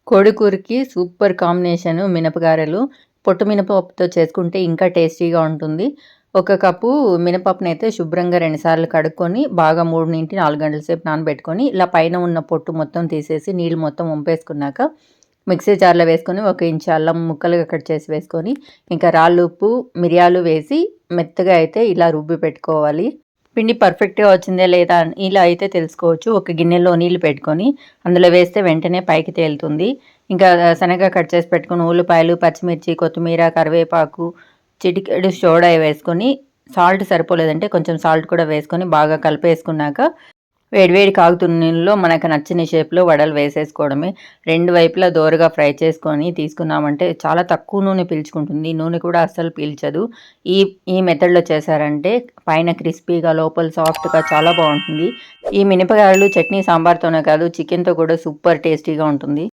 కోడికూరకి super combination మినపగారెలు. పొట్టు మినపప్పుతో చేసుకుంటే ఇంకా టేస్టీగా ఉంటుంది. ఒక కప్పు మినపప్పునైతే శుభ్రంగా 2 సార్లు కడుక్కొని, బాగా 3-4 గంటల సేపు నానబెట్టుకొని, ఇలా పైన ఉన్న పొట్టు మొత్తం తీసేసి, నీళ్ళు మొత్తం వంపేసుకున్నాక, మిక్సీ జార్‌లో వేసుకొని, 1 ఇంచు అల్లం ముక్కలుగా కట్ చేసి వేసుకొని, ఇంకా రాళ్ళుప్పు, మిరియాలు వేసి, మెత్తగా అయితే ఇలా రుబ్బి పెట్టుకోవాలి. పిండి పర్ఫెక్ట్‌గా వచ్చిందా లేదా అని ఇలా అయితే తెలుసుకోవచ్చు. ఒక గిన్నెలో నీళ్లు పెట్టుకొని, అందులో వేస్తే వెంటనే పైకి తేలుతుంది. ఇంకా సన్నగా కట్ చేసి పెట్టుకున్న ఉల్లిపాయలు, పచ్చిమిర్చి, కొత్తిమీర, కరివేపాకు, చిటికెడు సోడా వేసుకొని, సాల్ట్ సరిపోలేదంటే కొంచెం సాల్ట్ కూడా వేసుకొని బాగా కలిపేసుకున్నాక, వేడి కాగుతున్న నూనెలో మనకు నచ్చిన షేప్‌లో వడలు వేసేసుకోవడమే. 2 వైపులా దోరగా ఫ్రై చేసుకొని తీసుకున్నామంటే చాలా తక్కువ నూనె పీల్చుకుంటుంది. నూనె కూడా అస్సలు పీల్చదు. ఈ ఈ మెథడ్‌లో చేశారంటే పైన క్రిస్పీగా, లోపల సాఫ్ట్‌గా చాలా బావుంటుంది. ఈ మినపగారెలు చట్నీ, సాంబార్‌తోనే కాదు చికెన్‌తో కూడా సూపర్ టేస్టీగా ఉంటుంది.